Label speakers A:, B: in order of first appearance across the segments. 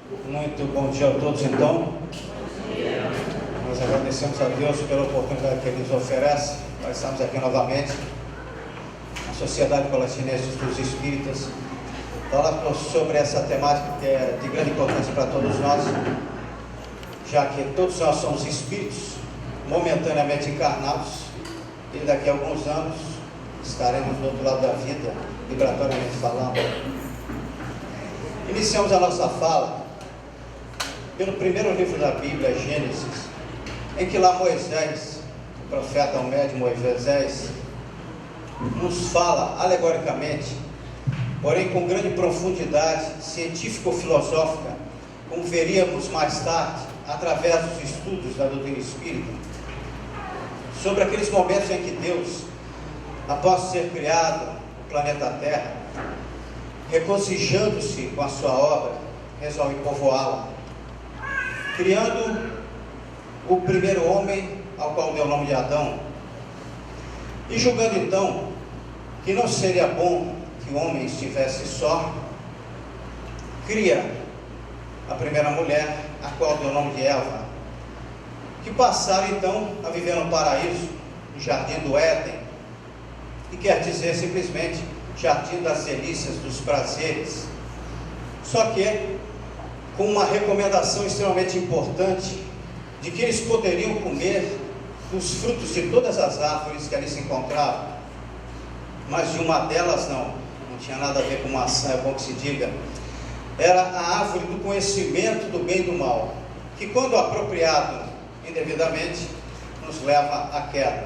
A: Muito bom dia a todos, então. Nós agradecemos a Deus pela oportunidade que Ele nos oferece. Nós estamos aqui novamente na Sociedade Colatinense dos Espíritas, falar sobre essa temática que é de grande importância para todos nós, já que todos nós somos espíritos momentaneamente encarnados e daqui a alguns anos estaremos do outro lado da vida, vibratoriamente falando. Iniciamos a nossa fala pelo primeiro livro da Bíblia, Gênesis, em que lá Moisés, o profeta, o médium Moisés, nos fala alegoricamente, porém com grande profundidade científico-filosófica, como veríamos mais tarde, através dos estudos da doutrina espírita, sobre aqueles momentos em que Deus, após ser criado o planeta Terra, regozijando-se com a sua obra, resolve povoá-la, criando o primeiro homem, ao qual deu o nome de Adão, e julgando então que não seria bom que o homem estivesse só, cria a primeira mulher, a qual deu o nome de Eva, que passaram então a viver no paraíso, no jardim do Éden, que quer dizer simplesmente jardim das delícias, dos prazeres, só que com uma recomendação extremamente importante de que eles poderiam comer os frutos de todas as árvores que ali se encontravam, mas de uma delas não tinha nada a ver com maçã, é bom que se diga, era a árvore do conhecimento do bem e do mal, que quando apropriado indevidamente nos leva à queda.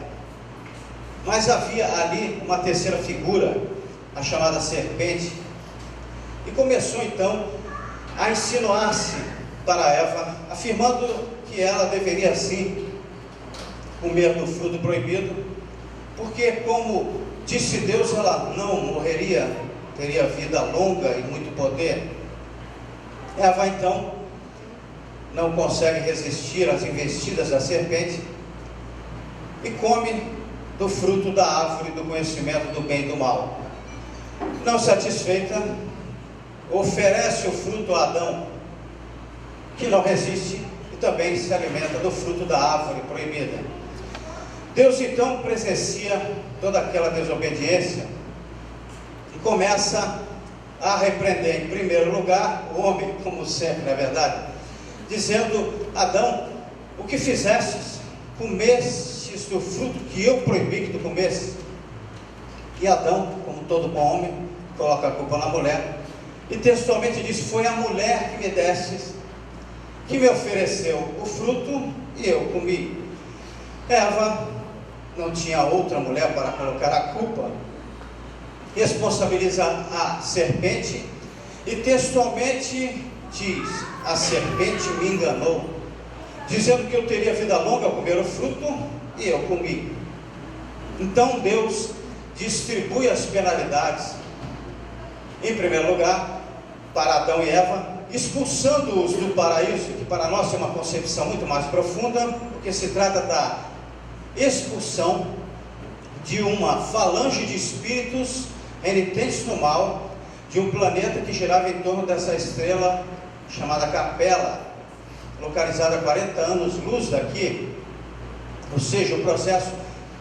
A: Mas havia ali uma terceira figura, a chamada serpente, e começou então a insinuar-se para Eva, afirmando que ela deveria sim comer do fruto proibido, porque, como disse Deus, ela não morreria, teria vida longa e muito poder. Eva então não consegue resistir às investidas da serpente e come do fruto da árvore do conhecimento do bem e do mal. Não satisfeita, oferece o fruto a Adão, que não resiste e também se alimenta do fruto da árvore proibida. Deus então presencia toda aquela desobediência e começa a repreender em primeiro lugar o homem, como sempre, não é verdade? Dizendo: Adão, o que fizestes? Comestes do fruto que eu proibi que tu comesses? E Adão, como todo bom homem, coloca a culpa na mulher e textualmente diz: foi a mulher que me destes, que me ofereceu o fruto e eu comi. Eva não tinha outra mulher para colocar a culpa, responsabiliza a serpente e textualmente diz: a serpente me enganou, dizendo que eu teria vida longa ao comer o fruto e eu comi. Então Deus distribui as penalidades, em primeiro lugar para Adão e Eva, expulsando-os do paraíso, que para nós é uma concepção muito mais profunda, porque se trata da expulsão de uma falange de espíritos renitentes no mal, de um planeta que girava em torno dessa estrela chamada Capela, localizada a 40 anos-luz daqui. Ou seja, o processo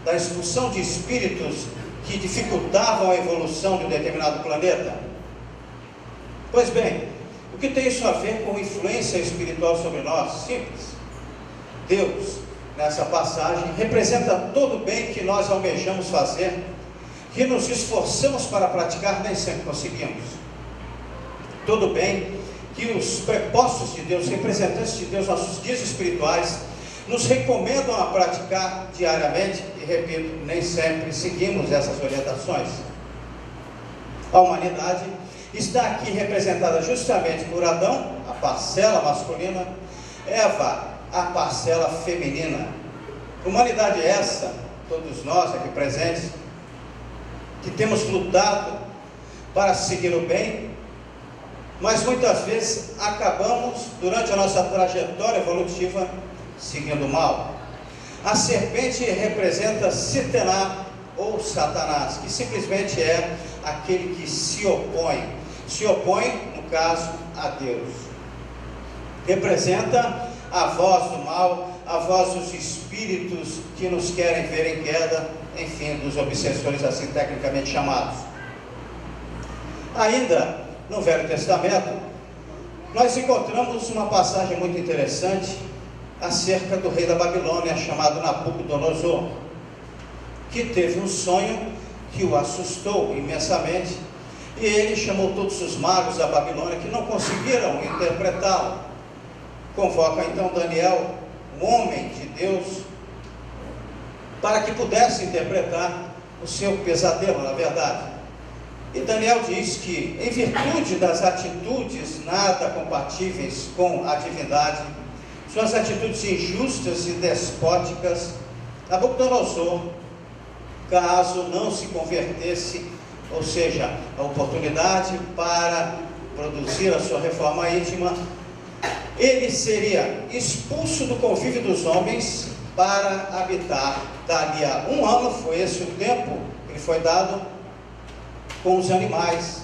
A: da expulsão de espíritos que dificultavam a evolução de um determinado planeta. Pois bem, o que tem isso a ver com influência espiritual sobre nós? Simples. Deus, nessa passagem, representa todo o bem que nós almejamos fazer, que nos esforçamos para praticar, nem sempre conseguimos. Todo o bem que os prepostos de Deus, representantes de Deus, nossos guias espirituais, nos recomendam a praticar diariamente, e repito, nem sempre seguimos essas orientações. A humanidade está aqui representada justamente por Adão, a parcela masculina, Eva, a parcela feminina. Humanidade essa, todos nós aqui presentes, que temos lutado para seguir o bem, mas muitas vezes acabamos, durante a nossa trajetória evolutiva, seguindo o mal. A serpente representa Sataná ou Satanás, que simplesmente é aquele que se opõe, no caso, a Deus. representa a voz do mal, a voz dos espíritos que nos querem ver em queda, enfim, dos obsessores assim tecnicamente chamados. Ainda no Velho Testamento, nós encontramos uma passagem muito interessante acerca do rei da Babilônia, chamado Nabucodonosor, que teve um sonho que o assustou imensamente, e ele chamou todos os magos da Babilônia que não conseguiram interpretá-lo. Convoca então Daniel, um homem de Deus, para que pudesse interpretar o seu pesadelo, na verdade. E Daniel diz que, em virtude das atitudes nada compatíveis com a divindade, suas atitudes injustas e despóticas, Nabucodonosor, caso não se convertesse, ou seja, a oportunidade para produzir a sua reforma íntima, ele seria expulso do convívio dos homens para habitar dali a 1 ano, foi esse o tempo que lhe foi dado, com os animais.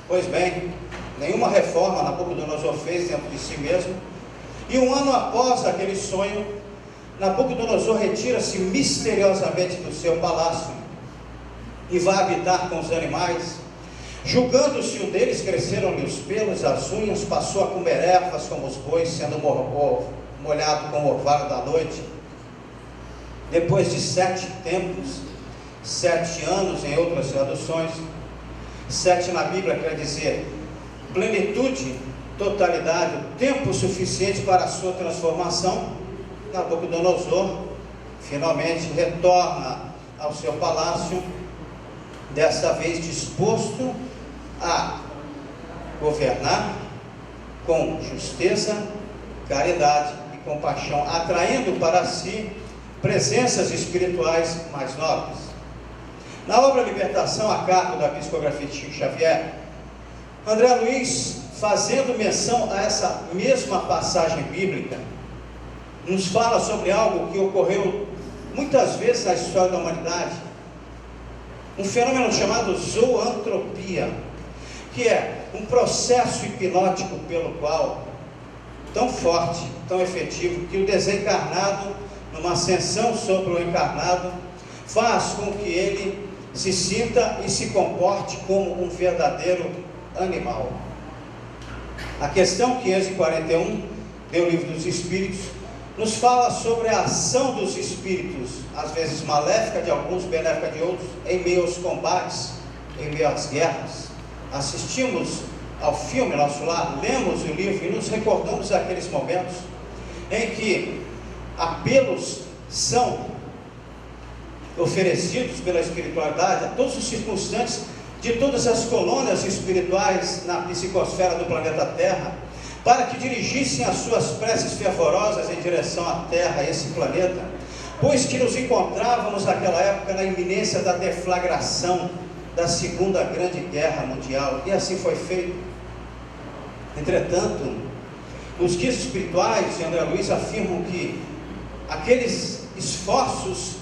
A: Pois bem, nenhuma reforma Nabucodonosor fez dentro de si mesmo, e 1 ano após aquele sonho, Nabucodonosor retira-se misteriosamente do seu palácio e vai habitar com os animais. Julgando-se um deles, cresceram-lhe os pelos, as unhas, passou a comer ervas como os bois, sendo molhado com o orvalho da noite. Depois de 7 tempos, 7 anos em outras traduções, 7 na Bíblia quer dizer plenitude, totalidade, tempo suficiente para a sua transformação, Nabucodonosor finalmente retorna ao seu palácio, desta vez disposto a governar com justeza, caridade e compaixão, atraindo para si presenças espirituais mais nobres. Na obra Libertação, a cargo da psicografia de Chico Xavier, André Luiz, fazendo menção a essa mesma passagem bíblica, nos fala sobre algo que ocorreu muitas vezes na história da humanidade, um fenômeno chamado zoantropia, que é um processo hipnótico pelo qual, tão forte, tão efetivo, que o desencarnado, numa ascensão sobre o encarnado, faz com que ele se sinta e se comporte como um verdadeiro animal. A questão 541 do Livro dos Espíritos nos fala sobre a ação dos espíritos, às vezes maléfica de alguns, benéfica de outros, em meio aos combates, em meio às guerras. Assistimos ao filme Nosso Lar, lemos o livro e nos recordamos daqueles momentos em que apelos são oferecidos pela espiritualidade a todos os circunstantes de todas as colônias espirituais na psicosfera do planeta Terra, para que dirigissem as suas preces fervorosas em direção à Terra, esse planeta, pois que nos encontrávamos naquela época na iminência da deflagração da Segunda Grande Guerra Mundial, e assim foi feito. Entretanto, os guias espirituais de André Luiz afirmam que aqueles esforços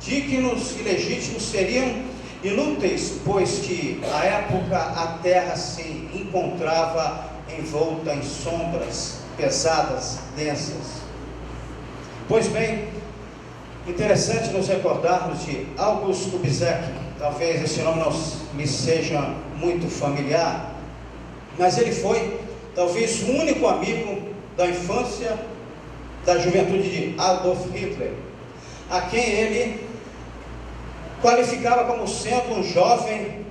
A: dignos e legítimos seriam inúteis, pois que à época a Terra se encontrava envolta em sombras pesadas, densas. Pois bem, interessante nos recordarmos de Auguste Kubitschek. Talvez esse nome não me seja muito familiar, mas ele foi talvez o único amigo da infância, da juventude de Adolf Hitler, a quem ele qualificava como sendo um jovem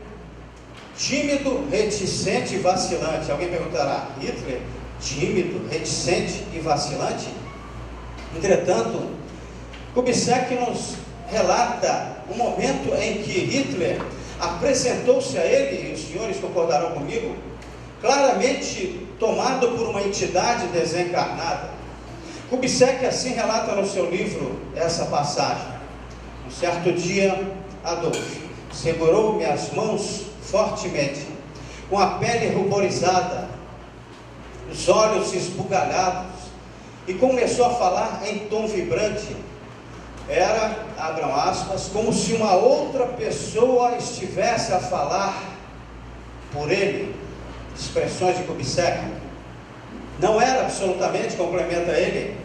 A: tímido, reticente e vacilante. Alguém perguntará: Hitler, tímido, reticente e vacilante? Entretanto, Kubitschek nos relata um momento em que Hitler apresentou-se a ele, e os senhores concordarão comigo, claramente tomado por uma entidade desencarnada. Kubitschek assim relata no seu livro essa passagem: um certo dia, Adolf segurou minhas mãos fortemente, com a pele ruborizada, os olhos esbugalhados, e começou a falar em tom vibrante. Era, abram aspas, como se uma outra pessoa estivesse a falar por ele. Expressões de Kubitschek. Não era absolutamente, complementa ele,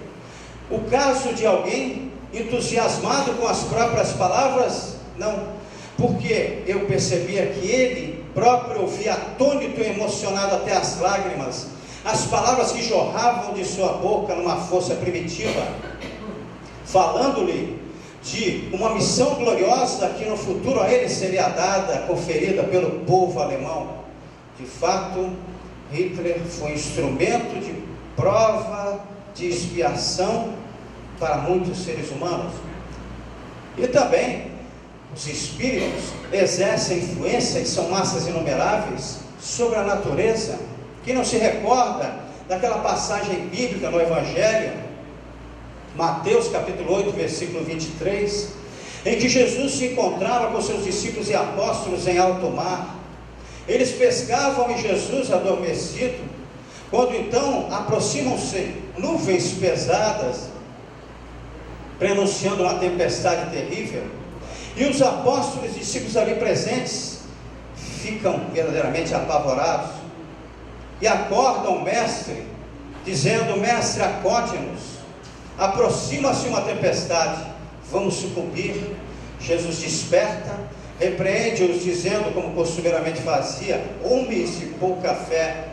A: o caso de alguém entusiasmado com as próprias palavras, não, porque eu percebia que ele próprio ouvia atônito e emocionado até as lágrimas, as palavras que jorravam de sua boca numa força primitiva, falando-lhe de uma missão gloriosa que no futuro a ele seria dada, conferida pelo povo alemão. De fato, Hitler foi instrumento de prova, de expiação para muitos seres humanos. E também os espíritos exercem influência, que são massas inumeráveis, sobre a natureza. Quem não se recorda daquela passagem bíblica no Evangelho, Mateus capítulo 8, versículo 23, em que Jesus se encontrava com seus discípulos e apóstolos em alto mar. Eles pescavam e Jesus adormecido, quando então aproximam-se nuvens pesadas, prenunciando uma tempestade terrível, e os apóstolos e discípulos ali presentes ficam verdadeiramente apavorados, e acordam o mestre, dizendo: mestre, acode-nos, aproxima-se uma tempestade, vamos sucumbir. Jesus desperta, repreende-os, dizendo, como costumeiramente fazia: homens de pouca fé,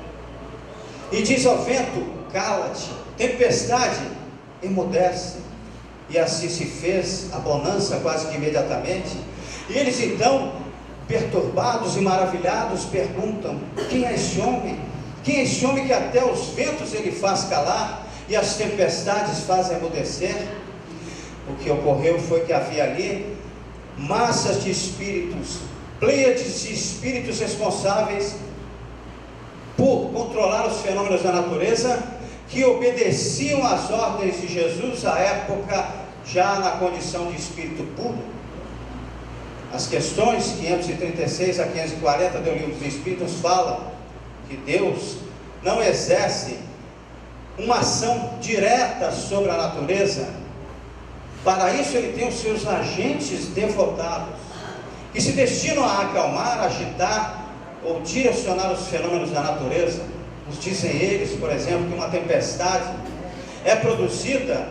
A: e diz ao vento: cala-te, tempestade, emudece. E assim se fez, a bonança quase que imediatamente. E eles então, perturbados e maravilhados, perguntam: quem é esse homem? Quem é esse homem que até os ventos ele faz calar e as tempestades fazem emudecer? O que ocorreu foi que havia ali massas de espíritos, pleiades de espíritos responsáveis por controlar os fenômenos da natureza, que obedeciam às ordens de Jesus à época, já na condição de espírito puro. As questões 536 a 540 do Livro dos Espíritos falam que Deus não exerce uma ação direta sobre a natureza. Para isso ele tem os seus agentes devotados, que se destinam a acalmar, agitar ou direcionar os fenômenos da natureza. Nos dizem eles, por exemplo, que uma tempestade é produzida,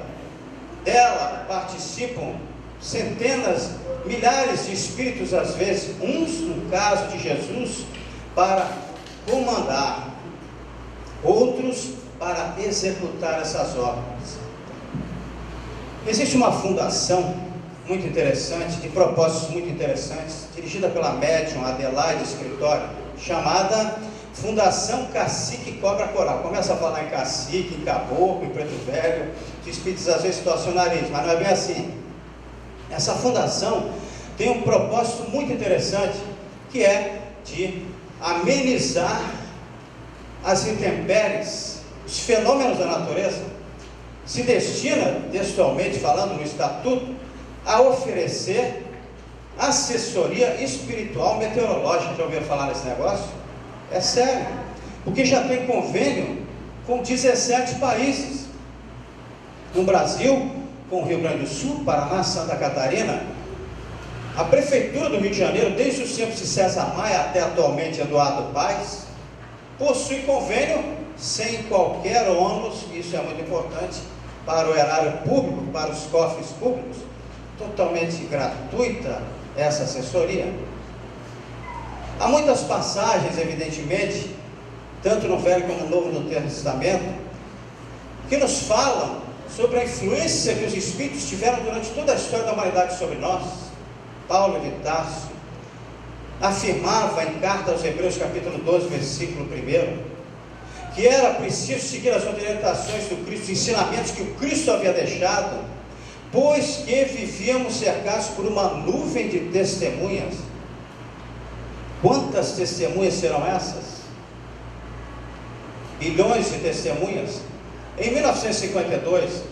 A: dela participam centenas, milhares de espíritos, às vezes, uns, no caso de Jesus, para comandar, outros para executar essas ordens. Existe uma fundação muito interessante, de propósitos muito interessantes, dirigida pela médium Adelaide Escritório, chamada Fundação Cacique Cobra Coral. Começa a falar em cacique, em caboclo, em preto velho, os espíritos às vezes torcem o nariz, mas não é bem assim. Essa fundação tem um propósito muito interessante, que é de amenizar as intempéries, os fenômenos da natureza. Se destina, textualmente falando no estatuto, a oferecer assessoria espiritual meteorológica. Já ouviram falar nesse negócio? É sério, porque já tem convênio com 17 países, no Brasil, com o Rio Grande do Sul, Paraná, Santa Catarina. A Prefeitura do Rio de Janeiro, desde os tempos de César Maia até atualmente Eduardo Paes, possui convênio sem qualquer ônus, isso é muito importante, para o erário público, para os cofres públicos, totalmente gratuita essa assessoria. Há muitas passagens, evidentemente, tanto no Velho como no Novo no Testamento, que nos falam sobre a influência que os Espíritos tiveram durante toda a história da humanidade sobre nós. Paulo de Tarso afirmava em carta aos Hebreus capítulo 12, versículo 1, que era preciso seguir as orientações do Cristo, os ensinamentos que o Cristo havia deixado, pois que vivíamos cercados por uma nuvem de testemunhas. Quantas testemunhas serão essas? Bilhões de testemunhas. Em 1952,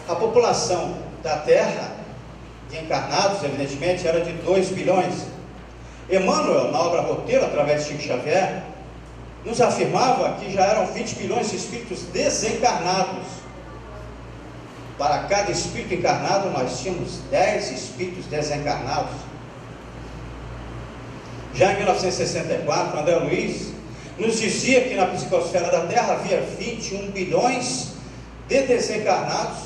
A: a população da Terra, de encarnados, evidentemente, era de 2 bilhões. Emmanuel, na obra Roteiro, através de Chico Xavier, nos afirmava que já eram 20 bilhões de espíritos desencarnados. Para cada espírito encarnado, nós tínhamos 10 espíritos desencarnados. Já em 1964, André Luiz nos dizia que na psicosfera da Terra havia 21 bilhões de desencarnados,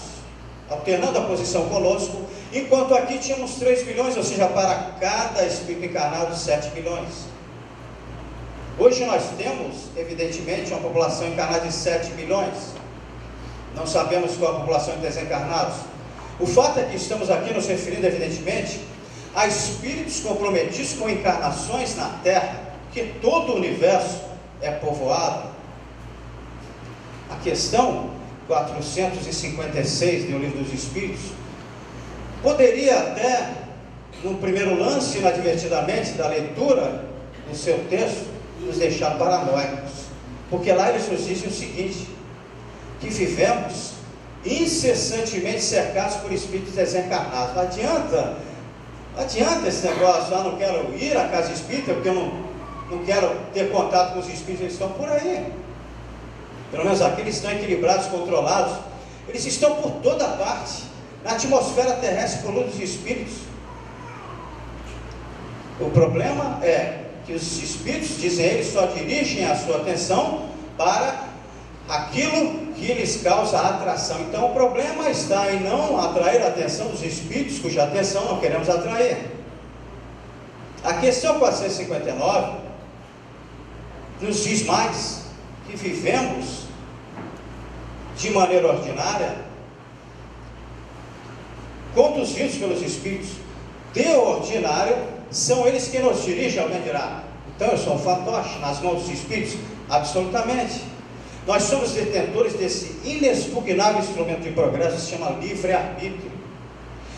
A: alternando a posição conosco, enquanto aqui tínhamos 3 bilhões, ou seja, para cada espírito encarnado, 7 bilhões. Hoje nós temos, evidentemente, uma população encarnada de 7 bilhões. Não sabemos qual a população de desencarnados. O fato é que estamos aqui nos referindo, evidentemente, a espíritos comprometidos com encarnações na Terra, que todo o universo é povoado. A questão 456 do Livro dos Espíritos poderia até, no primeiro lance, inadvertidamente, da leitura do seu texto, nos deixar paranoicos, porque lá eles nos dizem o seguinte, que vivemos incessantemente cercados por espíritos desencarnados. Não adianta esse negócio, não quero ir à casa espírita, porque eu não quero ter contato com os espíritos, eles estão por aí. Pelo menos aqueles que estão equilibrados, controlados, eles estão por toda parte, na atmosfera terrestre, poluídos dos espíritos. O problema é que os espíritos, dizem eles, só dirigem a sua atenção para aquilo que lhes causa atração. Então o problema está em não atrair a atenção dos espíritos, cuja atenção não queremos atrair. A questão 459 nos diz mais que vivemos de maneira ordinária, conduzidos pelos espíritos de ordinário, são eles que nos dirigem. Alguém dirá, então eu sou um fantoche nas mãos dos espíritos? Absolutamente. Nós somos detentores desse inexpugnável instrumento de progresso que se chama livre-arbítrio.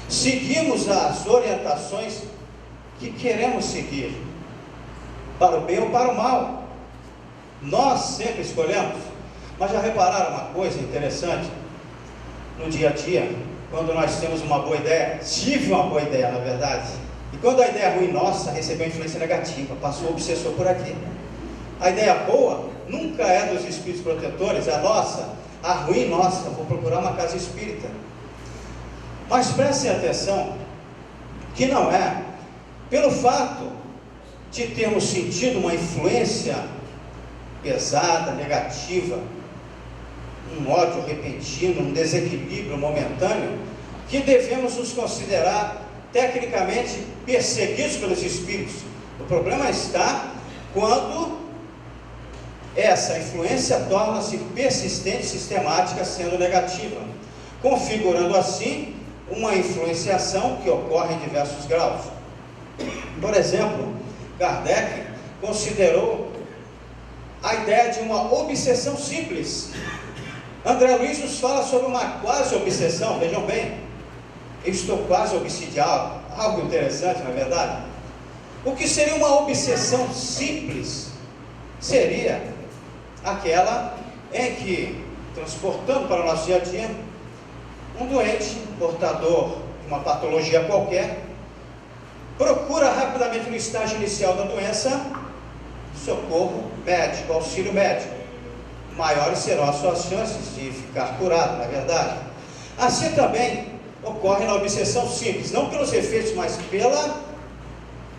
A: Seguimos as orientações que queremos seguir, para o bem ou para o mal. Nós sempre escolhemos. Mas já repararam uma coisa interessante? No dia a dia, quando nós temos uma boa ideia, tive uma boa ideia, na verdade, e quando a ideia ruim nossa recebeu influência negativa, passou o obsessor por aqui. A ideia boa nunca é dos espíritos protetores, é a nossa. A ruim nossa, vou procurar uma casa espírita. Mas prestem atenção que não é pelo fato de termos sentido uma influência pesada, negativa, um ódio repentino, um desequilíbrio momentâneo, que devemos nos considerar tecnicamente perseguidos pelos espíritos. O problema está quando essa influência torna-se persistente, sistemática, sendo negativa, configurando assim uma influenciação que ocorre em diversos graus. Por exemplo, Kardec considerou a ideia de uma obsessão simples. André Luiz nos fala sobre uma quase obsessão. Vejam bem, eu estou quase obsidiado, algo interessante, na verdade. O que seria uma obsessão simples? Seria aquela em que, transportando para o nosso dia a dia, um doente, portador de uma patologia qualquer, procura rapidamente no estágio inicial da doença, socorro médico, auxílio médico. Maiores serão as suas chances de ficar curado, na verdade. Assim também ocorre na obsessão simples, não pelos efeitos, mas pela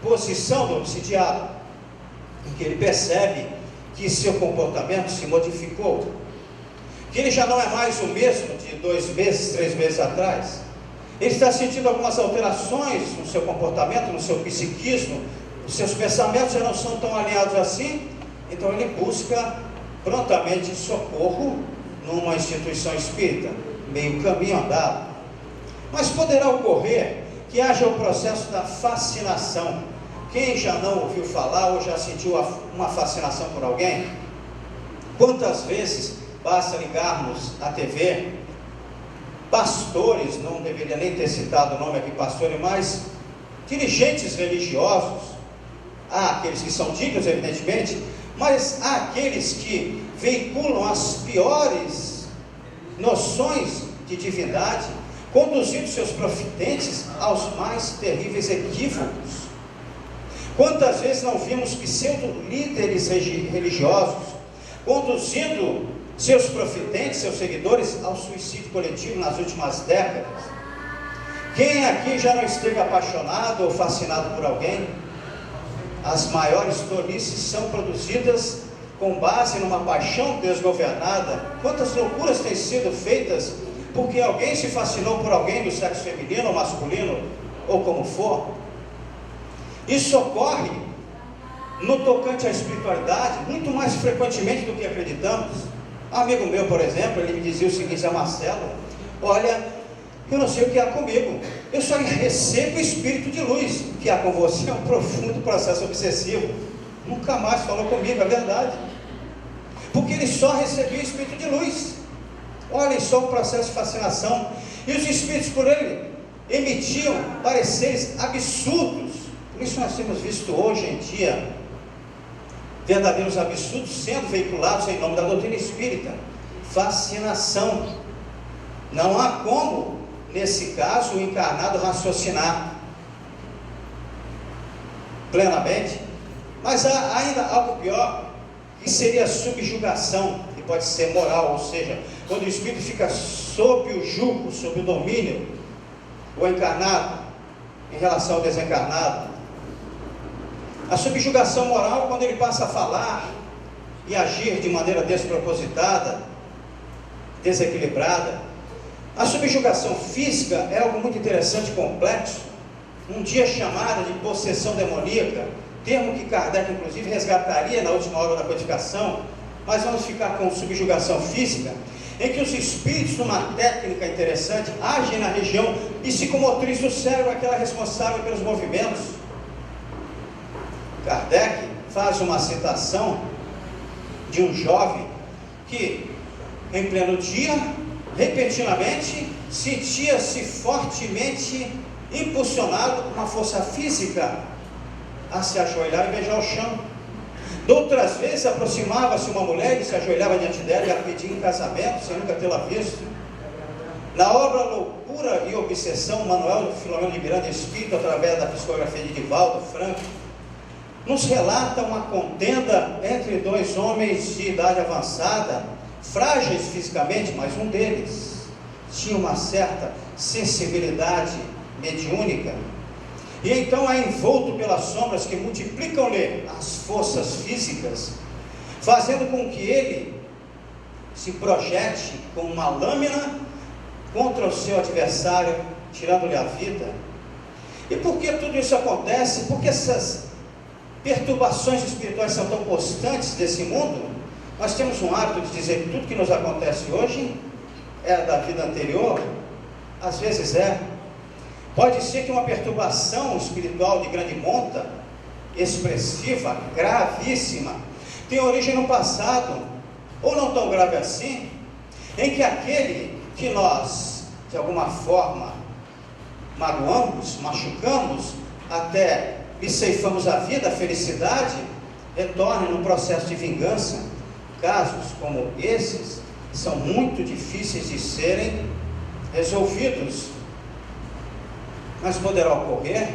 A: posição do obsidiado, em que ele percebe que seu comportamento se modificou, que ele já não é mais o mesmo de 2 meses, 3 meses atrás. Ele está sentindo algumas alterações no seu comportamento, no seu psiquismo, os seus pensamentos já não são tão alinhados assim, então ele busca prontamente socorro numa instituição espírita, meio caminho andado. Mas poderá ocorrer que haja o processo da fascinação. Quem já não ouviu falar ou já sentiu uma fascinação por alguém? Quantas vezes basta ligarmos à TV, pastores, não deveria nem ter citado o nome aqui, pastores, mas dirigentes religiosos, há aqueles que são dignos, evidentemente, mas há aqueles que veiculam as piores noções de divindade, conduzindo seus profitentes aos mais terríveis equívocos. Quantas vezes não vimos pseudo-líderes religiosos conduzindo seus profitentes, seus seguidores, ao suicídio coletivo nas últimas décadas? Quem aqui já não esteve apaixonado ou fascinado por alguém? As maiores tolices são produzidas com base numa paixão desgovernada. Quantas loucuras têm sido feitas porque alguém se fascinou por alguém do sexo feminino ou masculino, ou como for. Isso ocorre no tocante à espiritualidade muito mais frequentemente do que acreditamos. Um amigo meu, por exemplo, ele me dizia o seguinte: Marcelo, olha, eu não sei o que há comigo, eu só recebo o espírito de luz. O que há com você é um profundo processo obsessivo. Nunca mais falou comigo, é verdade, porque ele só recebia o espírito de luz. Olhem só o processo de fascinação. E os espíritos por ele emitiam pareceres absurdos. Por isso nós temos visto hoje em dia verdadeiros absurdos sendo veiculados em nome da doutrina espírita. Fascinação. Não há como, nesse caso, o encarnado raciocinar plenamente. Mas há ainda algo pior, que seria a subjugação, que pode ser moral, ou seja, quando o espírito fica sob o jugo, sob o domínio, o encarnado em relação ao desencarnado. A subjugação moral, quando ele passa a falar e agir de maneira despropositada, desequilibrada. A subjugação física é algo muito interessante e complexo, um dia chamada de possessão demoníaca, termo que Kardec inclusive resgataria na última obra da codificação, mas vamos ficar com subjugação física, em que os espíritos, numa técnica interessante, agem na região psicomotriz do cérebro, aquela responsável pelos movimentos. Kardec faz uma citação de um jovem que, em pleno dia, repentinamente, sentia-se fortemente impulsionado por uma força física a se ajoelhar e beijar o chão. Outras vezes aproximava-se uma mulher e se ajoelhava diante dela e a pedia em casamento, sem nunca tê-la visto. Na obra Loucura e Obsessão, Manuel Filomeno de Miranda Espírito, através da psicografia de Divaldo Franco, nos relata uma contenda entre dois homens de idade avançada, frágeis fisicamente, mas um deles tinha uma certa sensibilidade mediúnica, e então é envolto pelas sombras que multiplicam-lhe as forças físicas, fazendo com que ele se projete com uma lâmina contra o seu adversário, tirando-lhe a vida. E por que tudo isso acontece? Porque essas perturbações espirituais são tão constantes desse mundo. Nós temos um hábito de dizer que tudo que nos acontece hoje é da vida anterior. Às vezes é. Pode ser que uma perturbação espiritual de grande monta, expressiva, gravíssima, tenha origem no passado, ou não tão grave assim, em que aquele que nós, de alguma forma, magoamos, machucamos, até lhe ceifamos a vida, a felicidade, retorne num processo de vingança. Casos como esses são muito difíceis de serem resolvidos, mas poderá ocorrer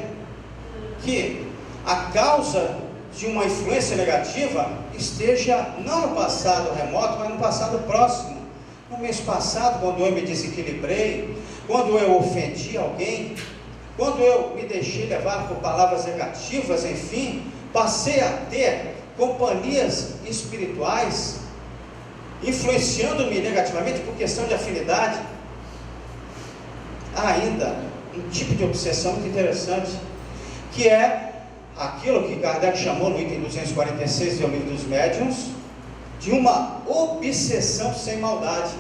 A: que a causa de uma influência negativa esteja não no passado remoto, mas no passado próximo. No mês passado, quando eu me desequilibrei, quando eu ofendi alguém, quando eu me deixei levar por palavras negativas, enfim, passei a ter companhias espirituais influenciando-me negativamente por questão de afinidade. Há ainda um tipo de obsessão muito interessante, que é aquilo que Kardec chamou no item 246 do Livro dos Médiuns, de uma obsessão sem maldade.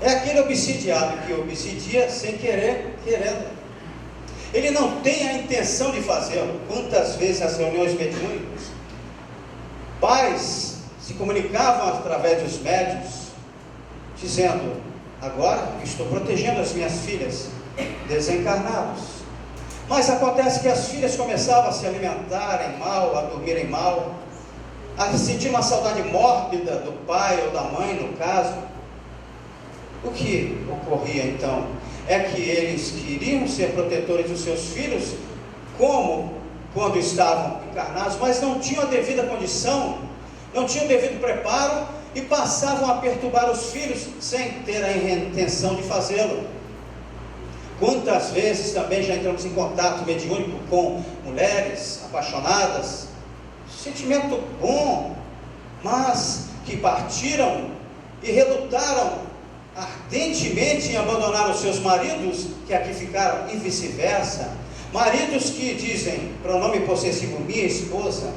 A: É aquele obsidiado que obsidia sem querer, querendo. Ele não tem a intenção de fazê-lo. Quantas vezes nas reuniões mediúnicas, pais se comunicavam através dos médiuns, dizendo: agora estou protegendo as minhas filhas desencarnados. Mas acontece que as filhas começavam a se alimentarem mal, a dormirem mal, a sentir uma saudade mórbida do pai ou da mãe, no caso. O que ocorria então é que eles queriam ser protetores dos seus filhos, como quando estavam encarnados, mas não tinham a devida condição, não tinham o devido preparo, e passavam a perturbar os filhos sem ter a intenção de fazê-lo. Quantas vezes também já entramos em contato mediúnico com mulheres apaixonadas, sentimento bom, mas que partiram e relutaram ardentemente em abandonar os seus maridos, que aqui ficaram, e vice-versa. Maridos que dizem, pronome possessivo, minha esposa.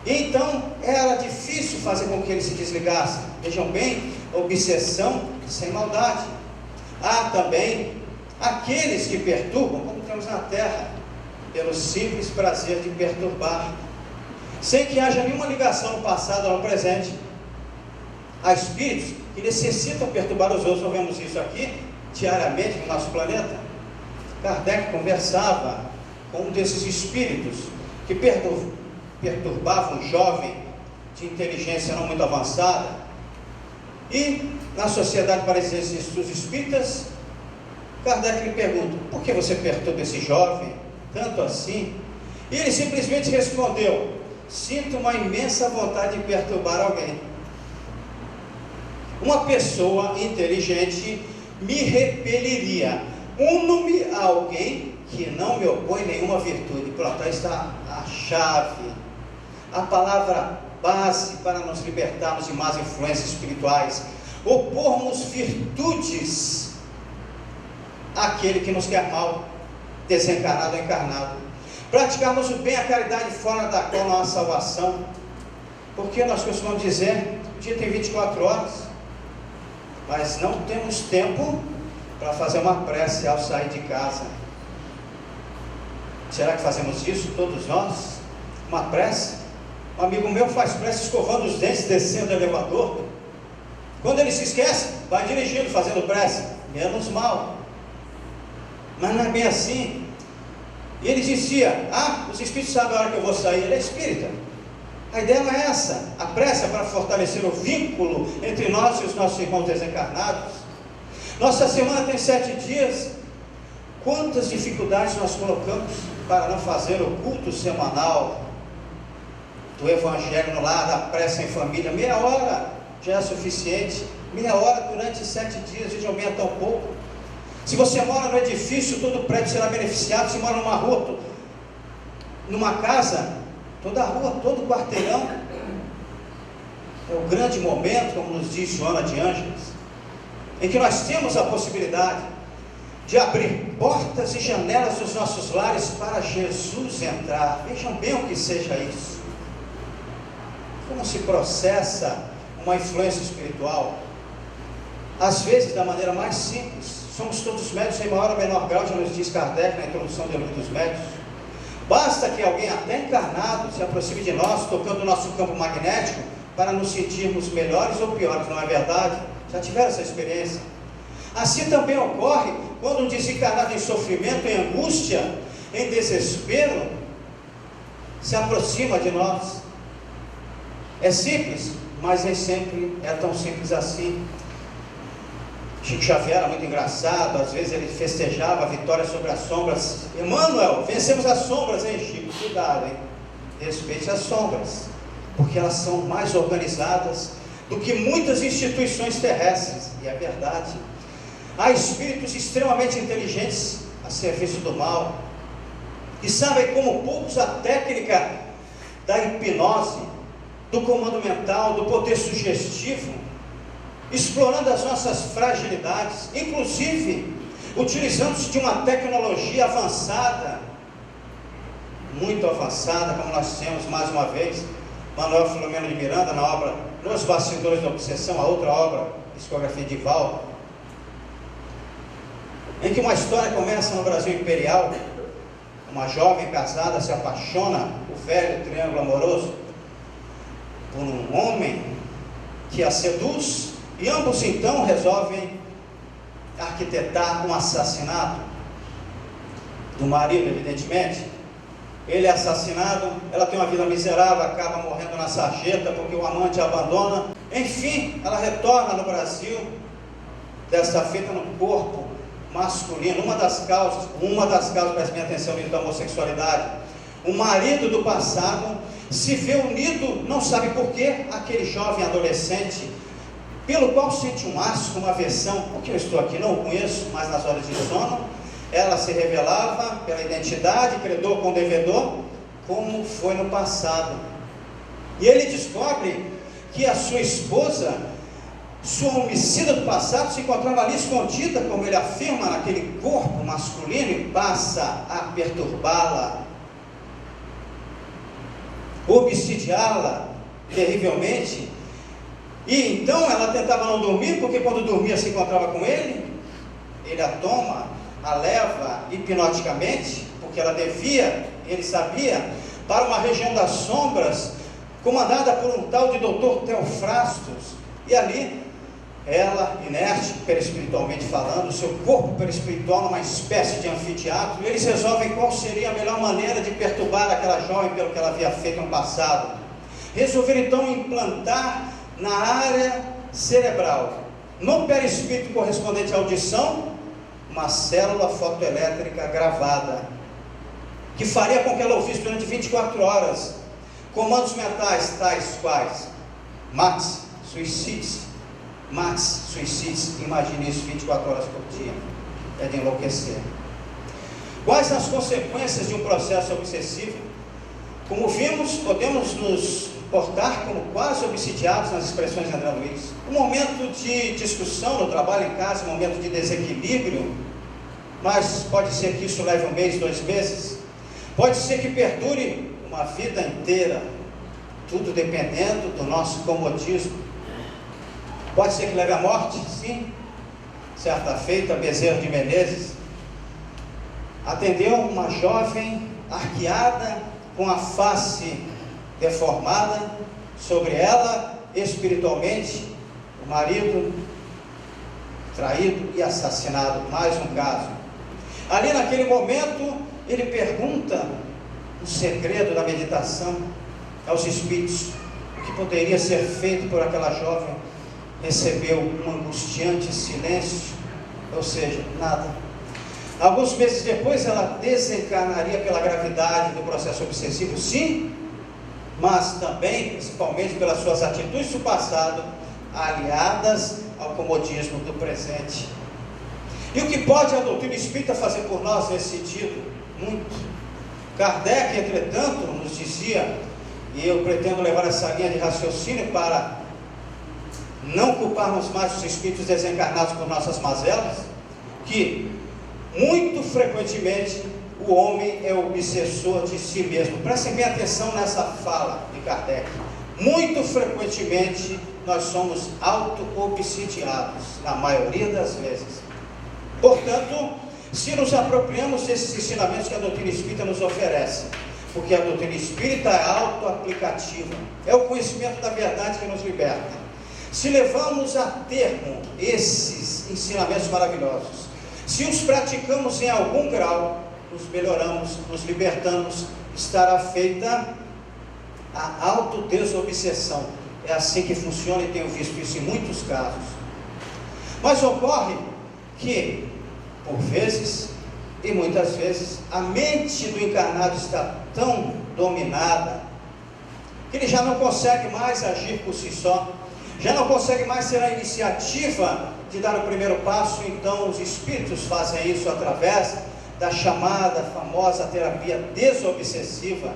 A: E então era difícil fazer com que eles se desligassem. Vejam bem, obsessão sem maldade. Há também aqueles que perturbam, como temos na terra, pelo simples prazer de perturbar, sem que haja nenhuma ligação no passado ou no presente. Há espíritos que necessitam perturbar os outros. Nós vemos isso aqui diariamente no nosso planeta. Kardec conversava com um desses espíritos que perturbava um jovem de inteligência não muito avançada, e na Sociedade Parisiense de Estudos Espíritas, Kardec lhe pergunta: por que você perturba esse jovem tanto assim? E ele simplesmente respondeu: sinto uma imensa vontade de perturbar alguém. Uma pessoa inteligente me repeliria. Uno-me a alguém que não me opõe nenhuma virtude. Pronto, aí está a chave, a palavra base para nos libertarmos de más influências espirituais. Opormos virtudes àquele que nos quer mal, desencarnado ou encarnado. Praticarmos o bem, a caridade, fora da qual não há salvação. Porque nós costumamos dizer, o dia tem 24 horas, mas não temos tempo para fazer uma prece ao sair de casa. Será que fazemos isso, todos nós? Uma prece? Um amigo meu faz prece escovando os dentes, descendo o elevador. Quando ele se esquece, vai dirigindo, fazendo prece. Menos mal. Mas não é bem assim. E ele dizia: os espíritos sabem a hora que eu vou sair. Ele é espírita. A ideia não é essa. A prece é para fortalecer o vínculo entre nós e os nossos irmãos desencarnados. Nossa semana tem 7 dias. Quantas dificuldades nós colocamos para não fazer o culto semanal do Evangelho no lar, da prece em família? Meia hora já é suficiente. Meia hora durante 7 dias, vejam bem, é tão pouco. Se você mora no edifício, todo o prédio será beneficiado. Se mora numa rua, numa casa, toda a rua, todo o quarteirão. É o grande momento, como nos diz Joana de Ângeles, em que nós temos a possibilidade de abrir portas e janelas dos nossos lares para Jesus entrar. Vejam bem o que seja isso. Como se processa uma influência espiritual? Às vezes da maneira mais simples. Somos todos médios em maior ou menor grau, já nos diz Kardec na introdução do livro dos médios. Basta que alguém até encarnado se aproxime de nós, tocando o nosso campo magnético, para nos sentirmos melhores ou piores, não é verdade? Já tiveram essa experiência? Assim também ocorre quando um desencarnado em sofrimento, em angústia, em desespero, se aproxima de nós. É simples, mas nem sempre é tão simples assim. Chico Xavier era muito engraçado, às vezes ele festejava a vitória sobre as sombras. Emmanuel, vencemos as sombras, hein, Chico? Cuidado, hein? Respeite as sombras, porque elas são mais organizadas do que muitas instituições terrestres, e é verdade. Há espíritos extremamente inteligentes a serviço do mal, que sabem como poucos a técnica da hipnose, do comando mental, do poder sugestivo, explorando as nossas fragilidades, inclusive utilizando-se de uma tecnologia avançada, muito avançada, como nós temos mais uma vez Manuel Filomeno de Miranda na obra Nos Bastidores da Obsessão, a outra obra, Psicografia de Val, em que uma história começa no Brasil Imperial. Uma jovem casada se apaixona, o velho triângulo amoroso, por um homem que a seduz, e ambos então resolvem arquitetar um assassinato do marido, evidentemente. Ele é assassinado, ela tem uma vida miserável, acaba morrendo na sarjeta porque o amante a abandona. Enfim, ela retorna no Brasil, desta feita no corpo masculino. Uma das causas, preste bem atenção nisso, da homossexualidade. O marido do passado se vê unido, não sabe por quê, aquele jovem adolescente, pelo qual sente um asco, uma aversão. Por que eu estou aqui? Não o conheço, mas nas horas de sono, ela se revelava pela identidade, credor com devedor, como foi no passado. E ele descobre que a sua esposa, sua homicida do passado, se encontrava ali escondida, como ele afirma, naquele corpo masculino, e passa a perturbá-la, obsidiá-la terrivelmente. E então ela tentava não dormir, porque quando dormia se encontrava com ele. Ele a toma, a leva hipnoticamente, porque ela devia, ele sabia, para uma região das sombras, comandada por um tal de Dr. Teofrastos. E ali, ela, inerte, perispiritualmente falando, seu corpo perispiritual numa espécie de anfiteatro, eles resolvem qual seria a melhor maneira de perturbar aquela jovem pelo que ela havia feito no passado. Resolveram então implantar na área cerebral, no perispírito correspondente à audição, uma célula fotoelétrica gravada, que faria com que ela ouvisse durante 24 horas comandos mentais tais quais: Max, suicide-se, Max, suicide-se. Imagine isso 24 horas por dia, é de enlouquecer. Quais as consequências de um processo obsessivo? Como vimos, podemos nos portar como quase obsidiados nas expressões de André Luiz. Um momento de discussão no trabalho, em casa, um momento de desequilíbrio, mas pode ser que isso leve 1 mês, 2 meses, pode ser que perdure uma vida inteira, tudo dependendo do nosso comodismo. Pode ser que leve à morte, sim. Certa feita, Bezerra de Menezes atendeu uma jovem arqueada, com a face deformada, sobre ela, espiritualmente, o marido traído e assassinado. Mais um caso. Ali naquele momento, ele pergunta o segredo da meditação aos espíritos, o que poderia ser feito por aquela jovem. Recebeu um angustiante silêncio, ou seja, nada. Alguns meses depois, ela desencarnaria pela gravidade do processo obsessivo, sim, mas também, principalmente pelas suas atitudes do passado, aliadas ao comodismo do presente. E o que pode a doutrina espírita fazer por nós nesse sentido? Muito. Kardec, entretanto, nos dizia, e eu pretendo levar essa linha de raciocínio para não culparmos mais os espíritos desencarnados por nossas mazelas, que muito frequentemente o homem é obsessor de si mesmo. Prestem bem atenção nessa fala de Kardec. Muito frequentemente nós somos auto-obsidiados, na maioria das vezes. Portanto, se nos apropriamos desses ensinamentos que a doutrina espírita nos oferece, porque a doutrina espírita é auto-aplicativa, é o conhecimento da verdade que nos liberta. Se levamos a termo esses ensinamentos maravilhosos, se os praticamos em algum grau, nos melhoramos, nos libertamos, estará feita a autodesobsessão. É assim que funciona, e tenho visto isso em muitos casos. Mas ocorre que, por vezes, e muitas vezes, a mente do encarnado está tão dominada, que ele já não consegue mais agir por si só, já não consegue mais ter a iniciativa de dar o primeiro passo. Então os espíritos fazem isso através da chamada famosa terapia desobsessiva.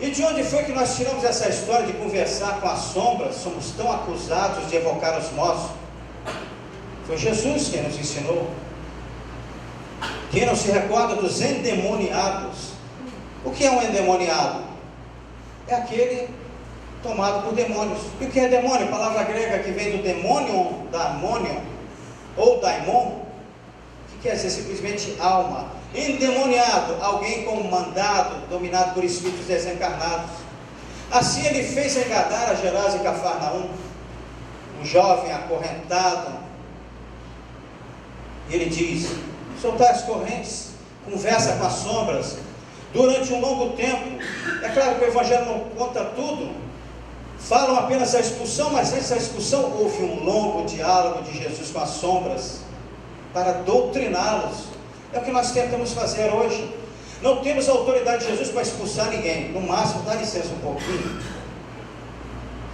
A: E de onde foi que nós tiramos essa história de conversar com as sombras? Somos tão acusados de evocar os mortos. Foi Jesus quem nos ensinou. Quem não se recorda dos endemoniados? O que é um endemoniado? É aquele tomado por demônios. E o que é demônio? Palavra grega que vem do demônio, daimonion, ou daimon, que quer dizer simplesmente alma. Endemoniado, alguém comandado, dominado por espíritos desencarnados. Assim ele fez em Gadara, Gerasa e Cafarnaum, um jovem acorrentado. E ele diz: soltar as correntes, conversa com as sombras, durante um longo tempo. É claro que o Evangelho não conta tudo, falam apenas a expulsão, mas antes da expulsão houve um longo diálogo de Jesus com as sombras, para doutriná-los. É o que nós tentamos fazer hoje. Não temos a autoridade de Jesus para expulsar ninguém. No máximo, dá licença um pouquinho.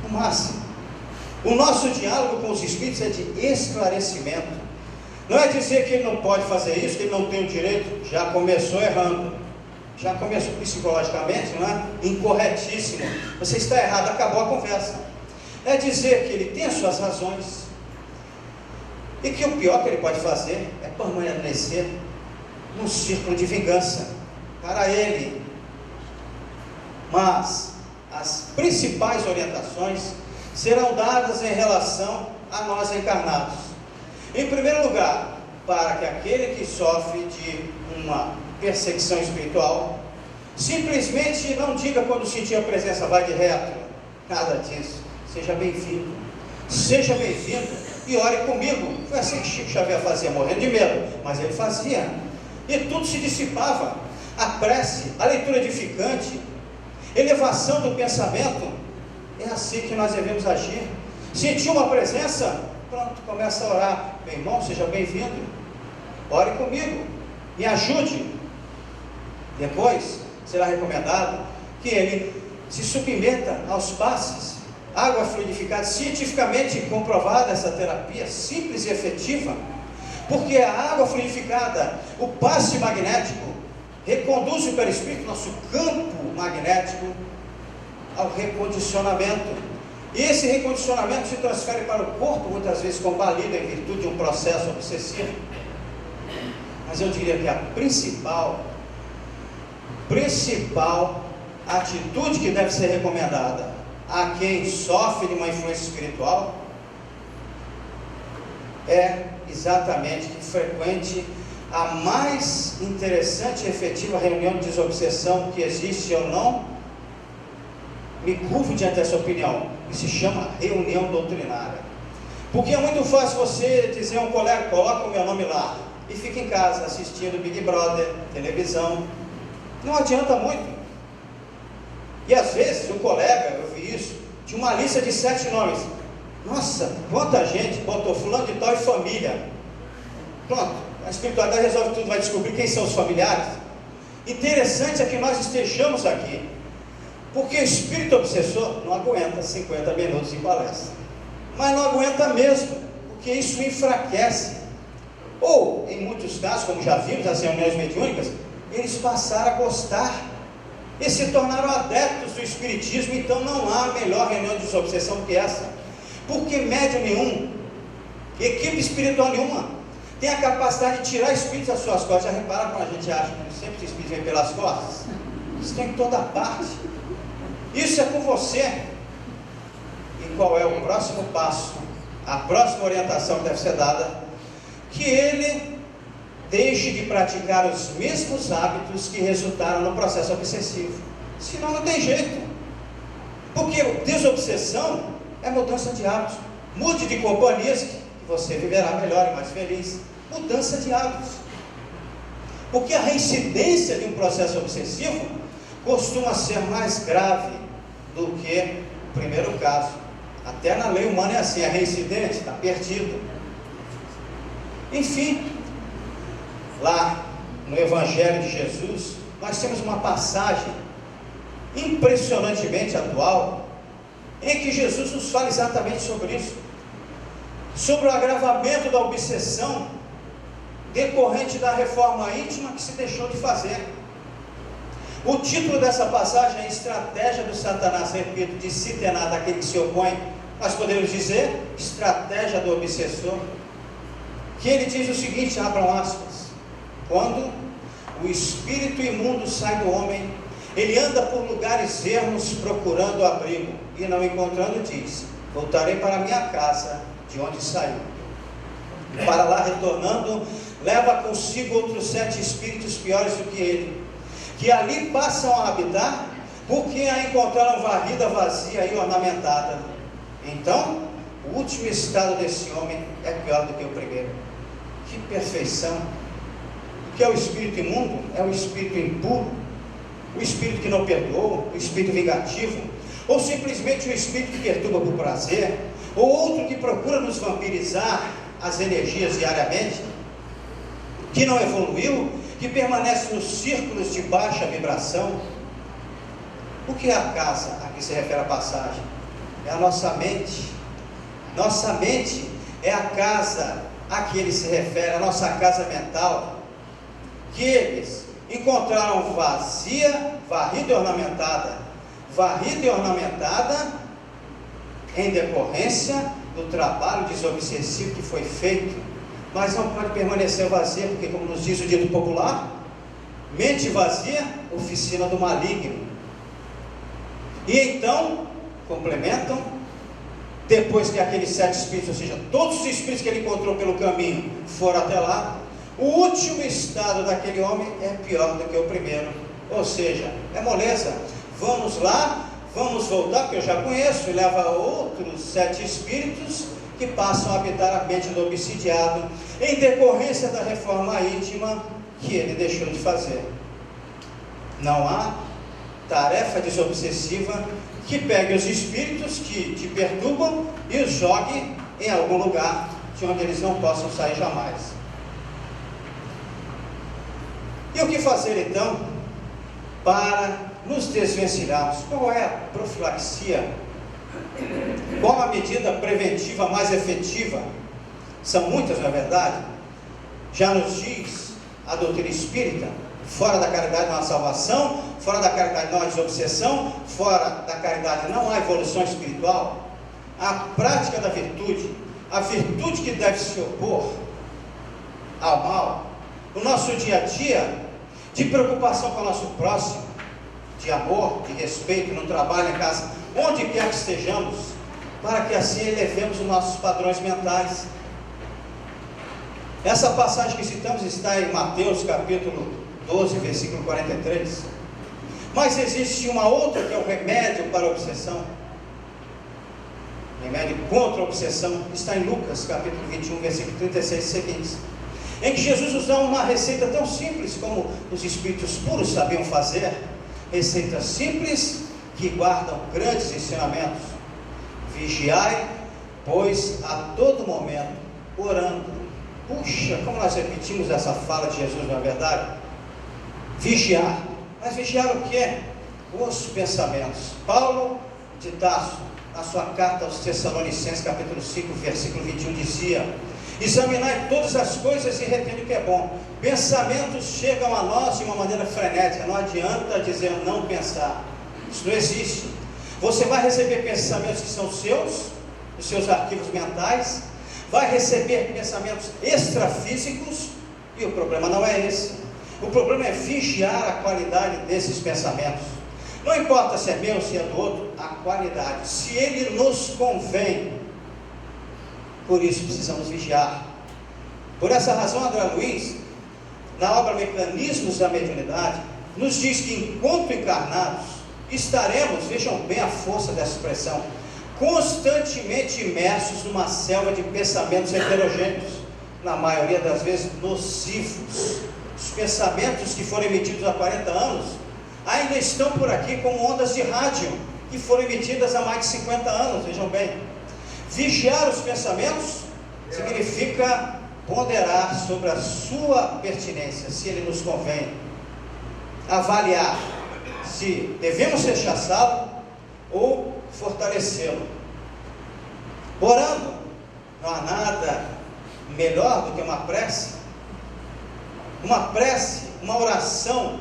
A: No máximo. O nosso diálogo com os espíritos é de esclarecimento. Não é dizer que ele não pode fazer isso, que ele não tem o direito. Já começou errando. Já começou psicologicamente, não é? Incorretíssimo. Você está errado, acabou a conversa. é dizer que ele tem as suas razões e que o pior que ele pode fazer é permanecer num círculo de vingança para ele. Mas as principais orientações serão dadas em relação a nós encarnados. Em primeiro lugar, para que aquele que sofre de uma perseguição espiritual simplesmente não diga quando sentir a presença, vai de reto, nada disso. Seja bem-vindo, e ore comigo. Foi assim que Chico Xavier fazia, morrendo de medo, mas ele fazia, e tudo se dissipava. A prece, a leitura edificante, elevação do pensamento, é assim que nós devemos agir. Sentiu uma presença, pronto, começa a orar. Meu irmão, seja bem-vindo, ore comigo, me ajude. Depois será recomendado que ele se submeta aos passes. Água fluidificada, cientificamente comprovada essa terapia, simples e efetiva, porque a água fluidificada, o passe magnético, reconduz o perispírito, nosso campo magnético, ao recondicionamento. E esse recondicionamento se transfere para o corpo, muitas vezes combalido em virtude de um processo obsessivo. Mas eu diria que a principal atitude que deve ser recomendada a quem sofre de uma influência espiritual é exatamente que frequente a mais interessante e efetiva reunião de desobsessão que existe. Eu não me curvo diante dessa opinião, que se chama reunião doutrinária, porque é muito fácil você dizer a um colega, coloca o meu nome lá, e fica em casa assistindo Big Brother, televisão, não adianta muito. E às vezes o colega, eu vi isso, tinha uma lista de 7 nomes. Nossa, quanta gente botou fulano de tal e família. Pronto, a espiritualidade resolve tudo, vai descobrir quem são os familiares. Interessante é que nós estejamos aqui, porque o espírito obsessor não aguenta 50 minutos de palestra, mas não aguenta mesmo, porque isso enfraquece. Ou, em muitos casos, como já vimos nas reuniões mediúnicas, eles passaram a gostar e se tornaram adeptos do espiritismo. Então não há melhor reunião de desobsessão que essa, porque médium nenhum, equipe espiritual nenhuma tem a capacidade de tirar espíritos das suas costas. Já repara quando a gente acha que sempre os espíritos vêm pelas costas? Isso tem em toda parte. Isso é com você. E qual é o próximo passo? A próxima orientação que deve ser dada, que ele deixe de praticar os mesmos hábitos que resultaram no processo obsessivo. Senão não tem jeito, porque desobsessão é mudança de hábitos. Mude de companhias que você viverá melhor e mais feliz. Mudança de hábitos, porque a reincidência de um processo obsessivo costuma ser mais grave do que o primeiro caso. Até na lei humana é assim, é reincidente, está perdido. Enfim, lá no Evangelho de Jesus, nós temos uma passagem impressionantemente atual, em que Jesus nos fala exatamente sobre isso, sobre o agravamento da obsessão decorrente da reforma íntima que se deixou de fazer. O título dessa passagem é Estratégia do Satanás, repito, de se ter nada daquele que se opõe. Nós podemos dizer estratégia do obsessor, que ele diz o seguinte, abram aspas: quando o espírito imundo sai do homem, ele anda por lugares ermos procurando abrigo, e não encontrando diz, voltarei para a minha casa de onde saiu. E para lá retornando, leva consigo outros 7 espíritos piores do que ele, que ali passam a habitar, porque a encontraram varrida, vazia e ornamentada. Então, o último estado desse homem é pior do que o primeiro. Que perfeição! O que é o espírito imundo? É o espírito impuro, o espírito que não perdoa, o espírito vingativo, ou simplesmente o espírito que perturba por prazer, ou outro que procura nos vampirizar as energias diariamente, que não evoluiu, que permanece nos círculos de baixa vibração. O que é a casa a que se refere a passagem? É a nossa mente. Nossa mente é a casa a que ele se refere, a nossa casa mental, que eles encontraram vazia, varrida e ornamentada. Varrida e ornamentada em decorrência do trabalho desobsessivo que foi feito, mas não pode permanecer vazia, porque, como nos diz o dito popular, mente vazia, oficina do maligno. E então, complementam, depois que aqueles 7 espíritos, ou seja, todos os espíritos que ele encontrou pelo caminho foram até lá, o último estado daquele homem é pior do que o primeiro, ou seja, é moleza. Vamos lá, vamos voltar, porque eu já conheço, e leva outros 7 espíritos que passam a habitar a mente do obsidiado, em decorrência da reforma íntima que ele deixou de fazer. Não há tarefa desobsessiva que pegue os espíritos que te perturbam e os jogue em algum lugar de onde eles não possam sair jamais. E o que fazer então para nos desvencilharmos? Qual é a profilaxia? Qual a medida preventiva mais efetiva? São muitas, não é verdade? Já nos diz a doutrina espírita: fora da caridade não há salvação, fora da caridade não há desobsessão, fora da caridade não há evolução espiritual. A prática da virtude, a virtude que deve se opor ao mal, no nosso dia a dia, de preocupação com o nosso próximo, de amor, de respeito, no trabalho, em casa, onde quer que estejamos, para que assim elevemos os nossos padrões mentais. Essa passagem que citamos está em Mateus capítulo 12, versículo 43. Mas existe uma outra que é o remédio para a obsessão. Remédio contra a obsessão está em Lucas capítulo 21, versículo 36 e seguintes, em que Jesus nos dá uma receita tão simples como os espíritos puros sabiam fazer. Receitas simples que guardam grandes ensinamentos. Vigiai, pois a todo momento orando. Puxa, como nós repetimos essa fala de Jesus, não é verdade? Vigiar. Mas vigiar o que? Os pensamentos. Paulo de Tarso, na sua carta aos Tessalonicenses, capítulo 5, versículo 21, dizia: examinai todas as coisas e retende o que é bom. Pensamentos chegam a nós de uma maneira frenética, não adianta dizer não pensar. Isso não existe. Você vai receber pensamentos que são seus, os seus arquivos mentais, vai receber pensamentos extrafísicos, e o problema não é esse. O problema é vigiar a qualidade desses pensamentos. Não importa se é meu, se é do outro, a qualidade, se ele nos convém. Por isso precisamos vigiar. Por essa razão, André Luiz, na obra Mecanismos da Mediunidade, nos diz que enquanto encarnados, estaremos, vejam bem a força dessa expressão, constantemente imersos numa selva de pensamentos heterogêneos, na maioria das vezes nocivos. Os pensamentos que foram emitidos há 40 anos, ainda estão por aqui como ondas de rádio, que foram emitidas há mais de 50 anos, vejam bem. Vigiar os pensamentos significa ponderar sobre a sua pertinência, se ele nos convém. Avaliar se devemos rechaçá-lo ou fortalecê-lo. Orando, não há nada melhor do que uma prece. Uma prece, uma oração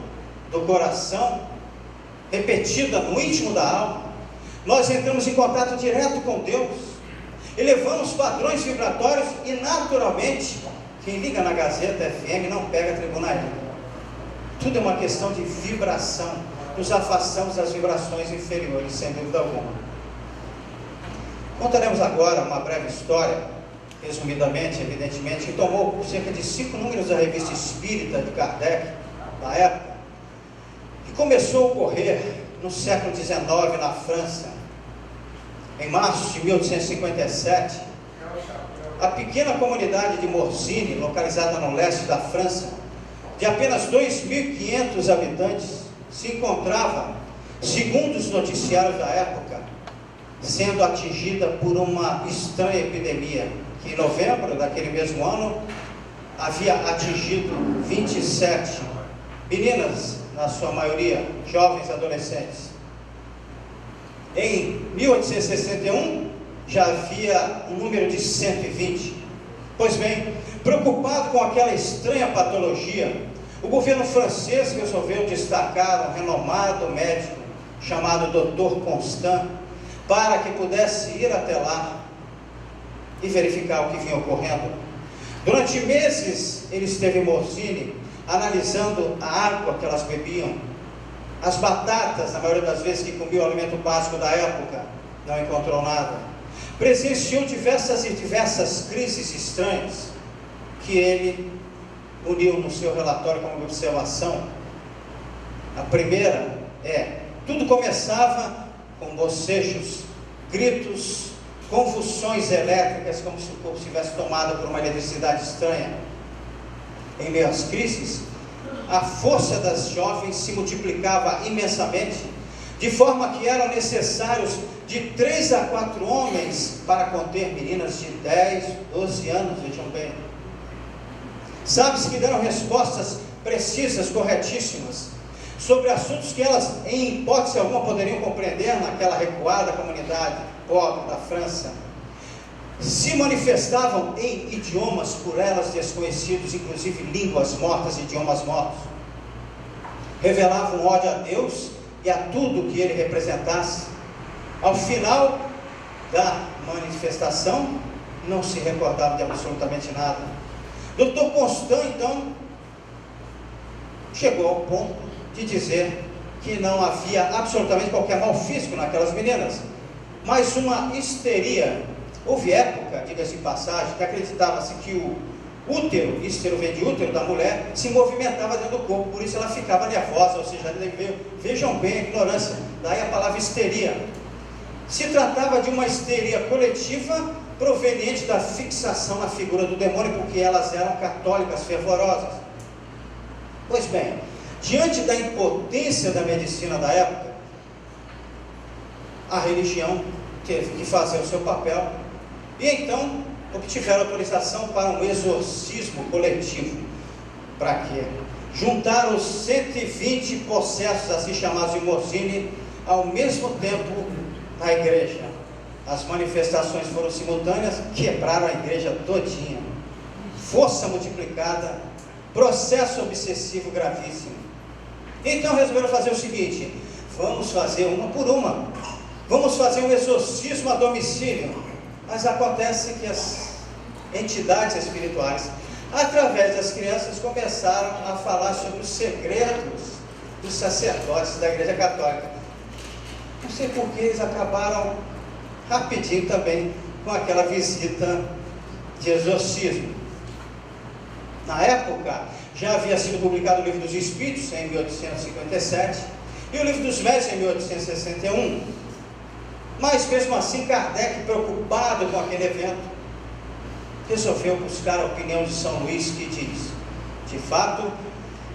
A: do coração, repetida no íntimo da alma. Nós entramos em contato direto com Deus, elevamos padrões vibratórios e naturalmente, quem liga na Gazeta FM não pega tribuna. Tudo é uma questão de vibração. Nos afastamos das vibrações inferiores, sem dúvida alguma. Contaremos agora uma breve história, resumidamente, evidentemente, que tomou cerca de 5 números da Revista Espírita de Kardec, na época, que começou a ocorrer no século XIX na França. Em março de 1857, a pequena comunidade de Morzine, localizada no leste da França, de apenas 2.500 habitantes, se encontrava, segundo os noticiários da época, sendo atingida por uma estranha epidemia, que em novembro daquele mesmo ano havia atingido 27 meninas, na sua maioria jovens adolescentes. Em 1861 já havia um número de 120. Pois bem, preocupado com aquela estranha patologia, o governo francês resolveu destacar um renomado médico chamado Dr. Constant para que pudesse ir até lá e verificar o que vinha ocorrendo. Durante meses ele esteve em Morzine, analisando a água que elas bebiam, as batatas, na maioria das vezes que comia o alimento básico da época, não encontrou nada. Presenciou diversas crises estranhas que ele uniu no seu relatório como observação. A primeira tudo começava com bocejos, gritos, convulsões elétricas, como se o corpo estivesse tomado por uma eletricidade estranha. Em meio às crises, a força das jovens se multiplicava imensamente, de forma que eram necessários de 3 a 4 homens para conter meninas de 10, 12 anos, vejam bem. Sabe-se que deram respostas precisas, corretíssimas, sobre assuntos que elas, em hipótese alguma, poderiam compreender naquela recuada comunidade pobre da França. Se manifestavam em idiomas por elas desconhecidos, inclusive línguas mortas, idiomas mortos. Revelavam ódio a Deus e a tudo que ele representasse. Ao final da manifestação, não se recordavam de absolutamente nada. Dr. Constant, então, chegou ao ponto de dizer que não havia absolutamente qualquer mal físico naquelas meninas, mas uma histeria. Houve época, diga-se de passagem, que acreditava-se que o útero, útero vem de útero da mulher, se movimentava dentro do corpo, por isso ela ficava nervosa, ou seja, vejam bem a ignorância, daí a palavra histeria. Se tratava de uma histeria coletiva, proveniente da fixação na figura do demônio, porque elas eram católicas fervorosas. Pois bem, diante da impotência da medicina da época, a religião teve que fazer o seu papel, e então obtiveram autorização para um exorcismo coletivo. Para quê? Juntaram os 120 possessos, assim chamados de Morzine, ao mesmo tempo na igreja. As manifestações foram simultâneas, quebraram a igreja todinha. Força multiplicada, processo obsessivo gravíssimo. Então resolveram fazer o seguinte: vamos fazer uma por uma, vamos fazer um exorcismo a domicílio. Mas acontece que as entidades espirituais, através das crianças, começaram a falar sobre os segredos dos sacerdotes da igreja católica. Não sei por que eles acabaram rapidinho também com aquela visita de exorcismo. Na época, já havia sido publicado o Livro dos Espíritos, em 1857, e o Livro dos Médiuns, em 1861. Mas mesmo assim, Kardec, preocupado com aquele evento, resolveu buscar a opinião de São Luís, que diz: de fato,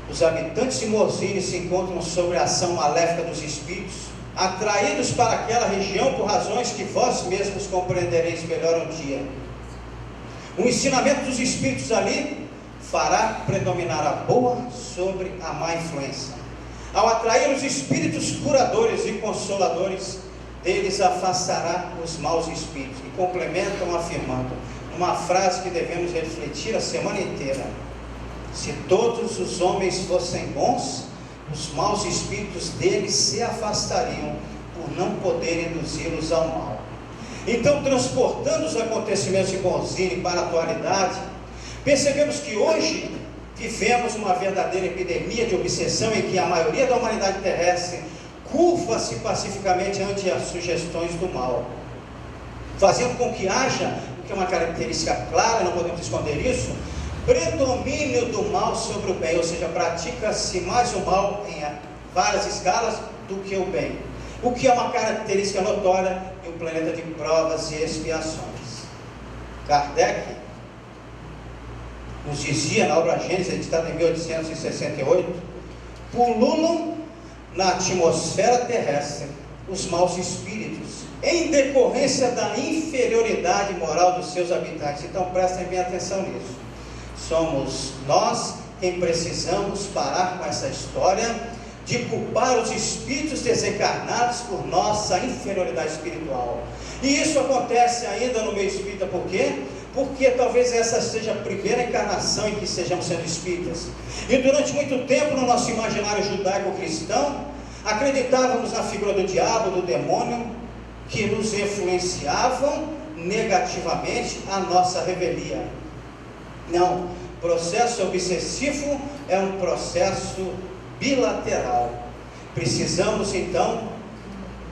A: os habitantes de Morzine se encontram sob a ação maléfica dos espíritos, atraídos para aquela região por razões que vós mesmos compreendereis melhor um dia. O ensinamento dos espíritos ali fará predominar a boa sobre a má influência. Ao atrair os espíritos curadores e consoladores, deles afastará os maus espíritos. E complementam afirmando uma frase que devemos refletir a semana inteira: se todos os homens fossem bons, os maus espíritos deles se afastariam por não poderem induzi-los ao mal. Então, transportando os acontecimentos de Morzine para a atualidade, percebemos que hoje vivemos uma verdadeira epidemia de obsessão, em que a maioria da humanidade terrestre curva-se pacificamente ante as sugestões do mal, fazendo com que haja, o que é uma característica clara, não podemos esconder isso, predomínio do mal sobre o bem, ou seja, pratica-se mais o mal em várias escalas do que o bem, o que é uma característica notória em um planeta de provas e expiações. Kardec nos dizia na obra Gênesis, editada em 1868, pululam na atmosfera terrestre os maus espíritos, em decorrência da inferioridade moral dos seus habitantes. Então prestem bem atenção nisso. Somos nós quem precisamos parar com essa história de culpar os espíritos desencarnados por nossa inferioridade espiritual. E isso acontece ainda no meio espírita. Por quê? Porque talvez essa seja a primeira encarnação em que estejamos sendo espíritas. E durante muito tempo, no nosso imaginário judaico-cristão, acreditávamos na figura do diabo, do demônio, que nos influenciavam negativamente a nossa revelia. Não, processo obsessivo é um processo bilateral. Precisamos então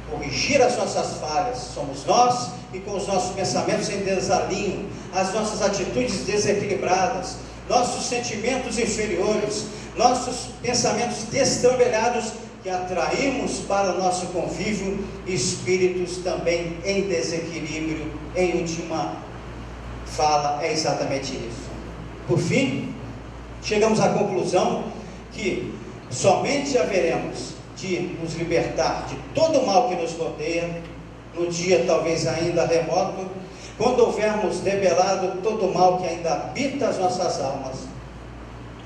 A: corrigir as nossas falhas. Somos nós e com os nossos pensamentos em desalinho, as nossas atitudes desequilibradas, nossos sentimentos inferiores, nossos pensamentos destrambelhados, que atraímos para o nosso convívio espíritos também em desequilíbrio. Em última fala, é exatamente isso. Por fim, chegamos à conclusão que somente haveremos de nos libertar de todo o mal que nos rodeia, no dia talvez ainda remoto, quando houvermos debelado todo o mal que ainda habita as nossas almas,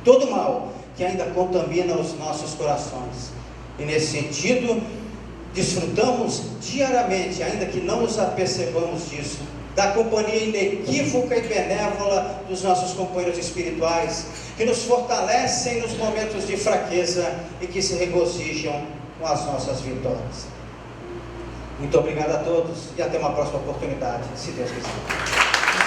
A: todo o mal que ainda contamina os nossos corações. E nesse sentido, desfrutamos diariamente, ainda que não nos apercebamos disso, da companhia inequívoca e benévola dos nossos companheiros espirituais, que nos fortalecem nos momentos de fraqueza e que se regozijam com as nossas vitórias. Muito obrigado a todos e até uma próxima oportunidade, se Deus quiser.